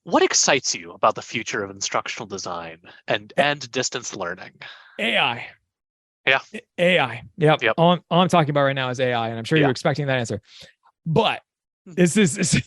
what excites you about the future of instructional design and distance learning? AI. Yeah. AI. Yep. Yep. All I'm talking about right now is AI, and I'm sure Yeah. you're expecting that answer. But this is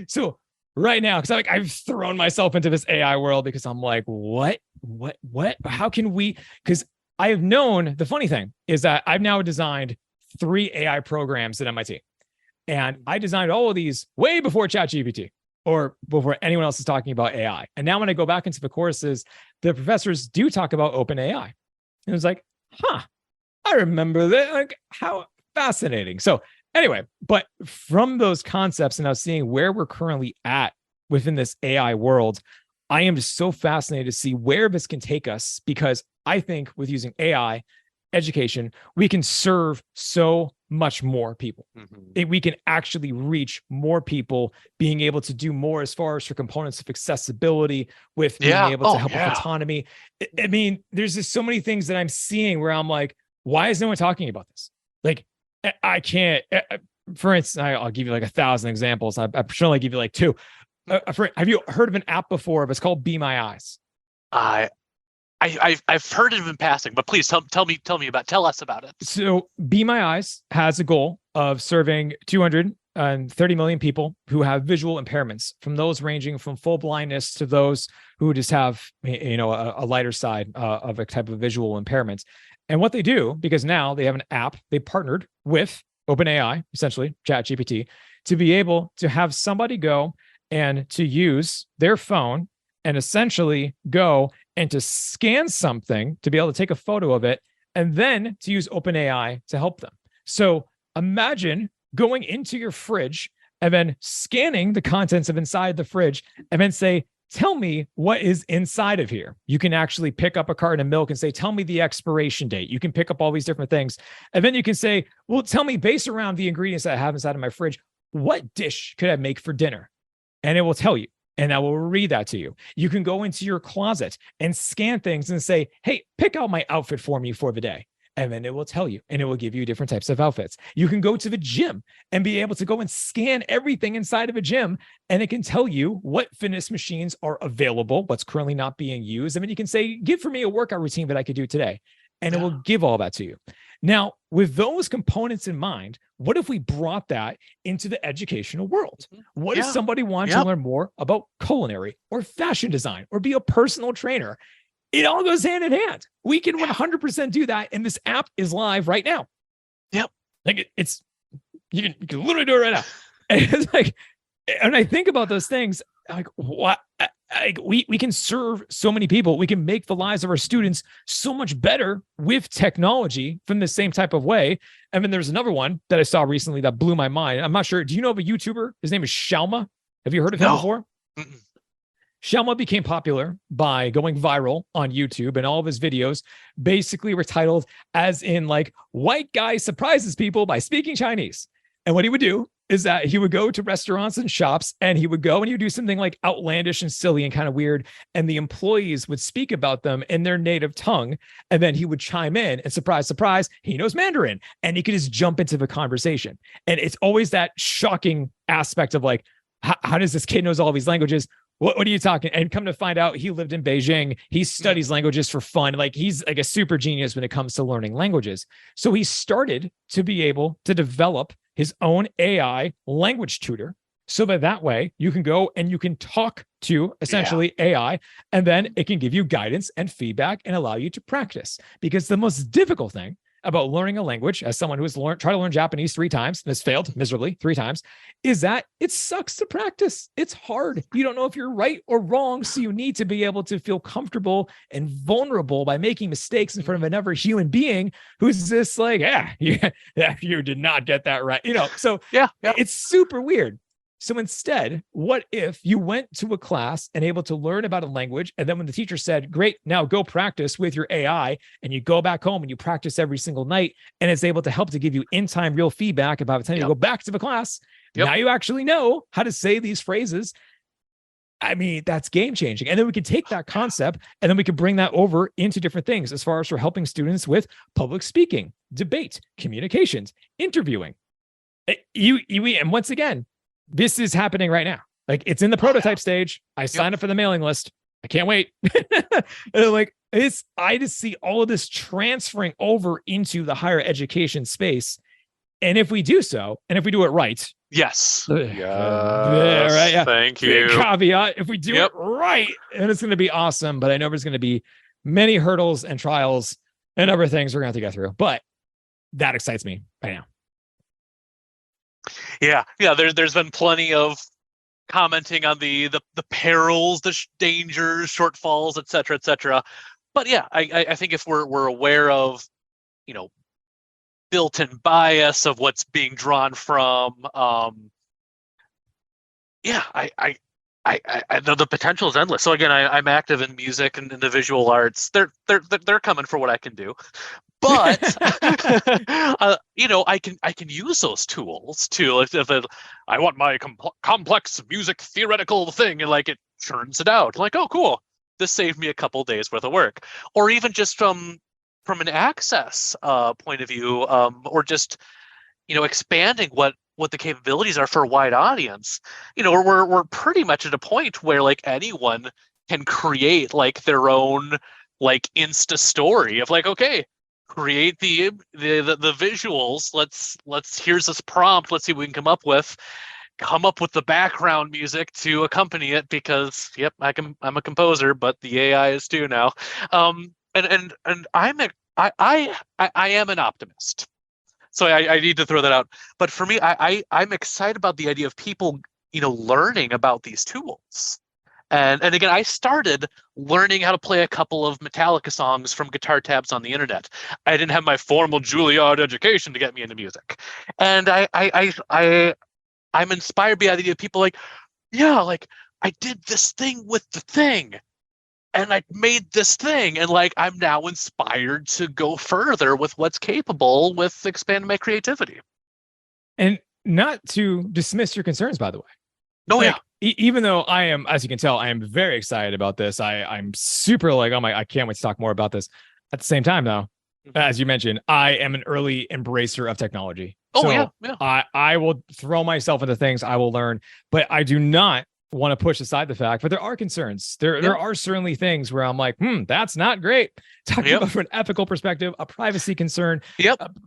so right now, because I've thrown myself into this AI world because I'm like, what? How can we? Because I have known the funny thing is that I've now designed 3 AI programs at MIT. And I designed all of these way before ChatGPT or before anyone else is talking about AI. And now when I go back into the courses, the professors do talk about open AI. And it was like, I remember that. Like, how fascinating. So anyway, but from those concepts and now seeing where we're currently at within this AI world, I am just so fascinated to see where this can take us, because I think with using AI education, we can serve so much more people. We can actually reach more people, being able to do more as far as for components of accessibility, with being able to help with autonomy. I mean, there's just so many things that I'm seeing where I'm like, why is no one talking about this? Like, I can't, for instance, I'll give you like 1,000 examples. I should only give you like 2. Have you heard of an app before? It's called Be My Eyes. I've heard it in passing, but please tell us about it. So Be My Eyes has a goal of serving 230 million people who have visual impairments, from those ranging from full blindness to those who just have, a lighter side of a type of visual impairment. And what they do, because now they have an app, they partnered with OpenAI, essentially ChatGPT, to be able to have somebody go and to use their phone and essentially go and to scan something, to be able to take a photo of it, and then to use OpenAI to help them. So imagine going into your fridge and then scanning the contents of inside the fridge and then say, tell me what is inside of here. You can actually pick up a carton of milk and say, tell me the expiration date. You can pick up all these different things. And then you can say, well, tell me, based around the ingredients that I have inside of my fridge, what dish could I make for dinner? And it will tell you. And I will read that to you. You can go into your closet and scan things and say, hey, pick out my outfit for me for the day. And then it will tell you, and it will give you different types of outfits. You can go to the gym and be able to go and scan everything inside of a gym, and it can tell you what fitness machines are available, what's currently not being used. And then you can say, give for me a workout routine that I could do today. And it will give all that to you. Now, with those components in mind, what if we brought that into the educational world? What if somebody wanted to learn more about culinary or fashion design or be a personal trainer? It all goes hand in hand. We can 100% do that. And this app is live right now. Yep. Like you can literally do it right now. And it's like, and I think about those things, like, what? We can serve so many people. We can make the lives of our students so much better with technology from the same type of way. And then there's another one that I saw recently that blew my mind. I'm not sure. Do you know of a YouTuber? His name is Shalma. Have you heard of him before? Shalma became popular by going viral on YouTube, and all of his videos basically were titled as in like, white guy surprises people by speaking Chinese. And what he would do is that he would go to restaurants and shops, and he would go and he would do something like outlandish and silly and kind of weird. And the employees would speak about them in their native tongue. And then he would chime in, and surprise, surprise, he knows Mandarin, and he could just jump into the conversation. And it's always that shocking aspect of like, how does this kid knows all these languages? What are you talking? And come to find out, he lived in Beijing. He studies languages for fun. Like, he's like a super genius when it comes to learning languages. So he started to be able to develop his own AI language tutor, so that way you can go and you can talk to essentially AI, and then it can give you guidance and feedback and allow you to practice. Because the most difficult thing about learning a language, as someone who has tried to learn Japanese 3 times and has failed miserably 3 times, is that it sucks to practice. It's hard. You don't know if you're right or wrong. So you need to be able to feel comfortable and vulnerable by making mistakes in front of another human being who's just like, you did not get that right. So it's super weird. So instead, what if you went to a class and able to learn about a language, and then when the teacher said, great, now go practice with your AI, and you go back home and you practice every single night, and it's able to help to give you in-time real feedback about the time you go back to the class. Now you actually know how to say these phrases. I mean, that's game changing. And then we can take that concept and then we can bring that over into different things as far as for helping students with public speaking, debate, communications, interviewing. And once again, this is happening right now. Like it's in the prototype stage. I signed up for the mailing list. I can't wait. Like I just see all of this transferring over into the higher education space. And if we do so, and if we do it right, yes, right, yeah, thank big you. caveat, if we do it right, and it's going to be awesome, but I know there's going to be many hurdles and trials and other things we're going to have to get through, but that excites me right now. Yeah, there's been plenty of commenting on the perils, the dangers, shortfalls, etc., etc. But yeah, I think if we're aware of, you know, built-in bias of what's being drawn from, yeah, the potential is endless. So again, I'm active in music and in the visual arts. They're coming for what I can do, but you know, I can use those tools to, if I want my complex music theoretical thing, and like it churns it out. Like, oh, cool, this saved me a couple days worth of work, or even just from an access point of view, or just, you know, expanding what the capabilities are for a wide audience. You know, we're pretty much at a point where like anyone can create like their own like Insta story of like, okay, create the visuals. Let's here's this prompt. Let's see what we can come up with the background music to accompany it, because yep, I'm a composer, but the AI is too now. And I am an optimist. So I need to throw that out. But for me, I'm excited about the idea of people, you know, learning about these tools. And again, I started learning how to play a couple of Metallica songs from guitar tabs on the internet. I didn't have my formal Juilliard education to get me into music. And I'm inspired by the idea of people like, yeah, like I did this thing with the thing, and I made this thing, and like I'm now inspired to go further with what's capable with expanding my creativity. And not to dismiss your concerns, by the way. No, like, even though I am, as you can tell, I am very excited about this. I'm super like, oh my, I can't wait to talk more about this. At the same time, though, as you mentioned, I am an early embracer of technology. Oh, so yeah. I will throw myself into things I will learn, but I do not want to push aside the fact, but there are concerns. There are certainly things where I'm like, that's not great. Talking about from an ethical perspective, a privacy concern,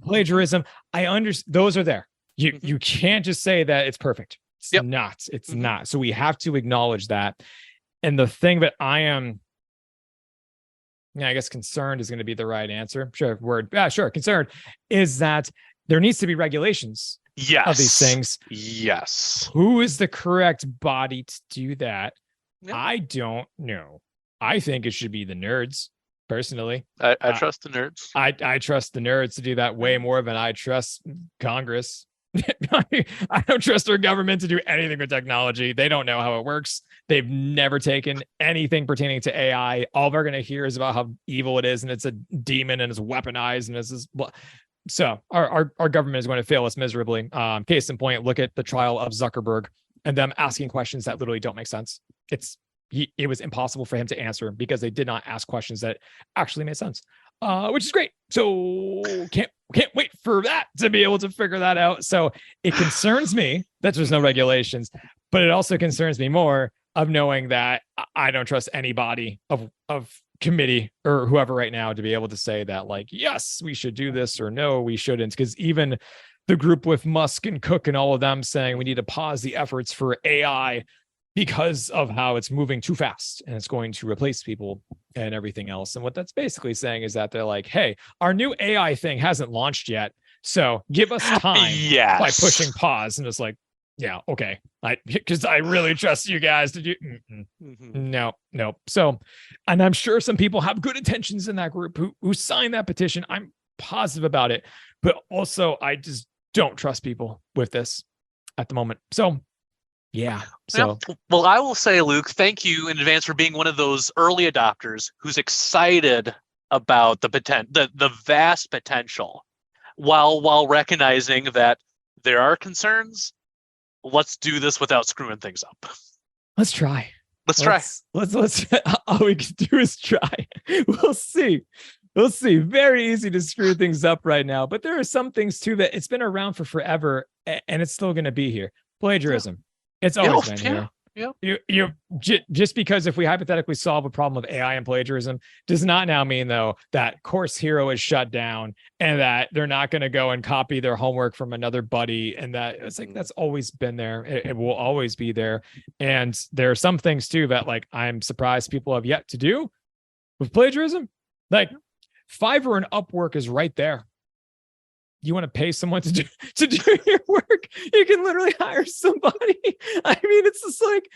plagiarism. I understand those are there. You can't just say that it's perfect. It's not. It's not. So we have to acknowledge that. And the thing that I am, I guess concerned is going to be the right answer. Sure, word. Yeah, sure. Concerned is that there needs to be regulations of these things. Yes. Who is the correct body to do that? I don't know. I think it should be the nerds, personally. I trust the nerds. I trust the nerds to do that way more than I trust Congress. I don't trust our government to do anything with technology. They don't know how it works. They've never taken anything pertaining to AI. All they're going to hear is about how evil it is, and it's a demon, and it's weaponized, and it's this. So our government is going to fail us miserably. Case in point, look at the trial of Zuckerberg and them asking questions that literally don't make sense. It was impossible for him to answer because they did not ask questions that actually made sense, which is great. So can't wait for that to be able to figure that out. So it concerns me that there's no regulations, but it also concerns me more of knowing that I don't trust anybody of committee or whoever right now to be able to say that like, yes, we should do this, or no, we shouldn't. Because even the group with Musk and Cook and all of them saying we need to pause the efforts for AI because of how it's moving too fast and it's going to replace people and everything else. And what that's basically saying is that they're like, hey, our new AI thing hasn't launched yet, so give us time by pushing pause. And it's like, yeah, okay, because I really trust you guys to do. No. So, and I'm sure some people have good intentions in that group who signed that petition. I'm positive about it, but also I just don't trust people with this at the moment. So, yeah. So, well, I will say, Luke, thank you in advance for being one of those early adopters who's excited about the vast potential, while recognizing that there are concerns. Let's do this without screwing things up. Let's try. Let's all we can do is try. We'll see. Very easy to screw things up right now, but there are some things too that it's been around for forever, and it's still going to be here. Plagiarism. It's always been here. Just because if we hypothetically solve a problem of AI and plagiarism does not now mean though that Course Hero is shut down and that they're not going to go and copy their homework from another buddy, and that it's like that's always been there. It will always be there. And there are some things too that like I'm surprised people have yet to do with plagiarism. Like Fiverr and Upwork is right there. You want to pay someone to do your work, you can literally hire somebody. I mean, it's just like,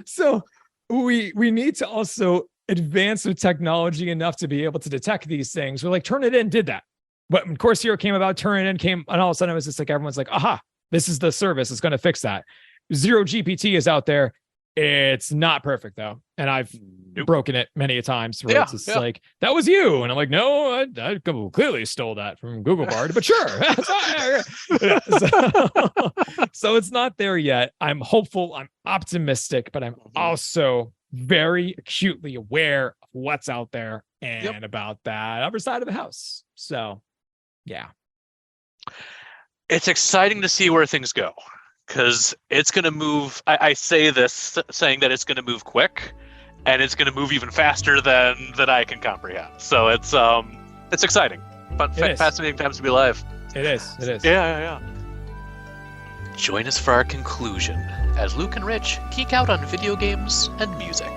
so we need to also advance with technology enough to be able to detect these things. We're like, Turnitin did that. But when Course Hero came about, Turnitin came, and all of a sudden it was just like, everyone's like, aha, this is the service. It's going to fix that. Zero GPT is out there. It's not perfect though. And I've broken it many a times where it's just like, that was you. And I'm like, no, I clearly stole that from Google Bard, but sure. So it's not there yet. I'm hopeful. I'm optimistic, but I'm also very acutely aware of what's out there and about that other side of the house. So yeah. It's exciting to see where things go. Because it's going to move. I say this saying that it's going to move quick, and it's going to move even faster than I can comprehend. So it's exciting, but fascinating times to be alive. It is. Yeah. Join us for our conclusion as Luke and Rich geek out on video games and music.